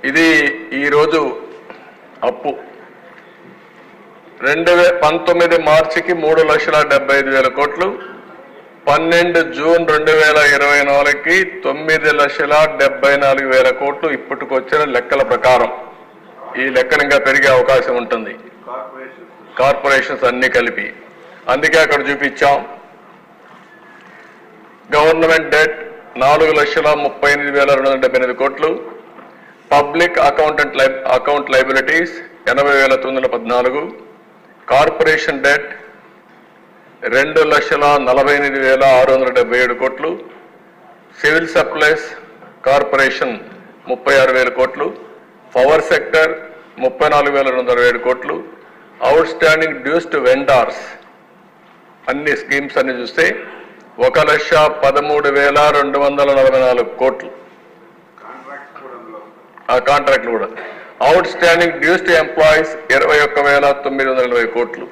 ఇది ఈరోజు అప్పు 2019 మార్చికి 3,75,000 కోట్లు, 12 జూన్ 2024కి 9,74,000 కోట్లు ఇప్పటికొచ్చిన లెక్కల ప్రకారం. ఈ లెక్కలు ఇంకా పెరిగే అవకాశం ఉంటుంది కార్పొరేషన్స్ అన్ని కలిపి. అందుకే అక్కడ చూపించాం. గవర్నమెంట్ డెట్ 4,38,278 కోట్లు, public account liabilities 80,914, corporation debt 2,48,677 కోట్లు, సివిల్ సప్లైస్ కార్పొరేషన్ 36,000 కోట్లు, పవర్ సెక్టర్ 34,227 కోట్లు, outstanding dues to vendors అన్ని స్కీమ్స్ అన్ని చూస్తే 1,13,244 కోట్లు. ఆ కాంట్రాక్ట్లు కూడా. Outstanding dues to employees 21,920 కోట్లు,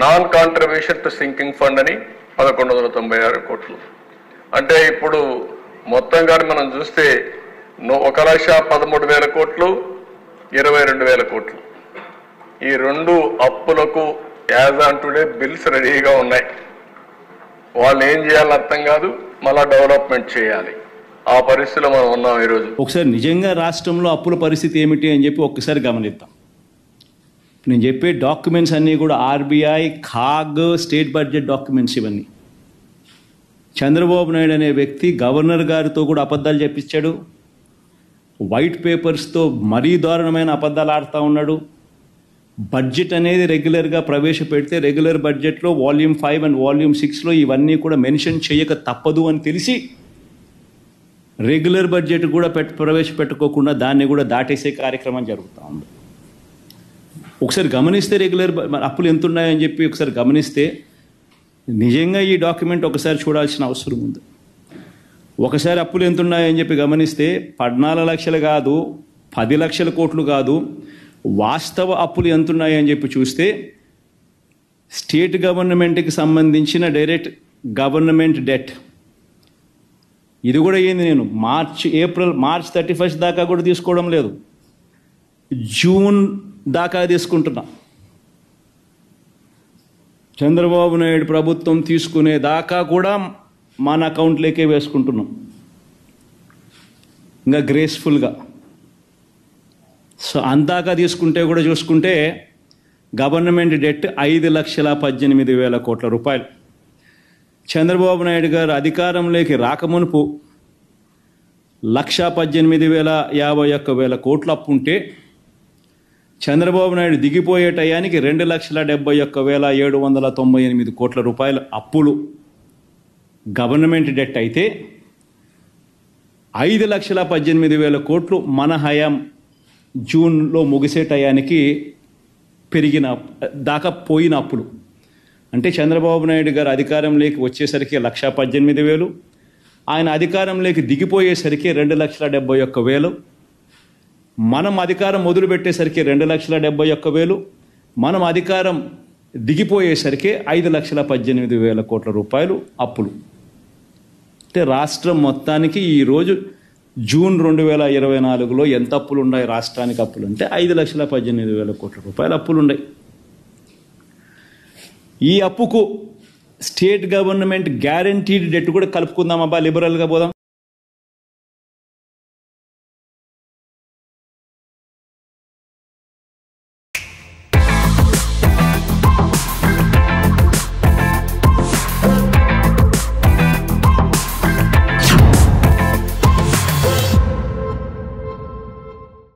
non contribution to sinking fund అని 1,196 కోట్లు. అంటే ఇప్పుడు మొత్తంగా మనం చూస్తే 1,13,000 కోట్లు, 22,000 కోట్లు. ఈ రెండు అప్పులకు యాజ్ ఆన్ టుడే బిల్స్ రెడీగా ఉన్నాయి. వాళ్ళు ఏం చేయాలని అర్థం కాదు, మళ్ళా డెవలప్మెంట్ చేయాలి. ఆ పరిస్థితిలో మనం ఉన్నాం ఈరోజు. ఒకసారి నిజంగా రాష్ట్రంలో అప్పుల పరిస్థితి ఏమిటి అని చెప్పి ఒక్కసారి గమనిద్దాం. నేను చెప్పే డాక్యుమెంట్స్ అన్నీ కూడా ఆర్బీఐ, ఖాగ్, స్టేట్ బడ్జెట్ డాక్యుమెంట్స్. ఇవన్నీ చంద్రబాబు నాయుడు అనే వ్యక్తి గవర్నర్ గారితో కూడా అబద్ధాలు చెప్పించాడు. వైట్ పేపర్స్తో మరీ దారుణమైన అబద్ధాలు ఆడుతూ ఉన్నాడు. బడ్జెట్ అనేది రెగ్యులర్గా ప్రవేశపెడితే రెగ్యులర్ బడ్జెట్లో వాల్యూమ్ 5 అండ్ వాల్యూమ్ 6లో ఇవన్నీ కూడా మెన్షన్ చేయక తప్పదు అని తెలిసి రెగ్యులర్ బడ్జెట్ కూడా ప్రవేశపెట్టుకోకుండా దాన్ని కూడా దాటేసే కార్యక్రమం జరుగుతూ ఉంది. ఒకసారి గమనిస్తే రెగ్యులర్ అప్పులు ఎంత ఉన్నాయని చెప్పి ఒకసారి గమనిస్తే నిజంగా ఈ డాక్యుమెంట్ ఒకసారి చూడాల్సిన అవసరం ఉంది. ఒకసారి అప్పులు ఎంత ఉన్నాయని చెప్పి గమనిస్తే 14 లక్షలు కాదు, 10 లక్షల కోట్లు కాదు, వాస్తవ అప్పులు ఎంత ఉన్నాయని చెప్పి చూస్తే స్టేట్ గవర్నమెంట్కి సంబంధించిన డైరెక్ట్ గవర్నమెంట్ డెట్ ఇది కూడా ఏంది, నేను మార్చ్ 31 దాకా కూడా తీసుకోవడం లేదు, జూన్ దాకా తీసుకుంటున్నా. చంద్రబాబు నాయుడు ప్రభుత్వం తీసుకునే దాకా కూడా మన అకౌంట్లోకే వేసుకుంటున్నాం ఇంకా గ్రేస్ఫుల్గా. సో అందాక తీసుకుంటే కూడా చూసుకుంటే గవర్నమెంట్ డెట్ 5,18,000 కోట్ల రూపాయలు. చంద్రబాబు నాయుడు గారు అధికారంలోకి రాకమునుపు 1,18,051 కోట్ల అప్పు ఉంటే చంద్రబాబు నాయుడు దిగిపోయే టయానికి 2,71,798 కోట్ల రూపాయల అప్పులు గవర్నమెంట్ డెట్ అయితే 5,18,000 కోట్లు మన హయాం జూన్లో ముగిసే టయానికి పెరిగిన దాకా పోయిన అప్పులు. అంటే చంద్రబాబు నాయుడు గారు అధికారంలోకి వచ్చేసరికి 1,18,000, ఆయన అధికారంలోకి దిగిపోయేసరికి 2,71,000, మనం అధికారం మొదలుపెట్టేసరికి 2,71,000, మనం అధికారం దిగిపోయేసరికి 5,18,000 కోట్ల రూపాయలు అప్పులు. అంటే రాష్ట్రం మొత్తానికి ఈరోజు జూన్ 2024లో ఎంత అప్పులు ఉన్నాయి రాష్ట్రానికి అప్పులు అంటే 5,18,000 కోట్ల రూపాయలు అప్పులు ఉన్నాయి. ఈ అప్పుకు స్టేట్ గవర్నమెంట్ గ్యారంటీడ్ డెట్ కూడా కలుపుకుందాం అబ్బా, లిబరల్గా పోదాం.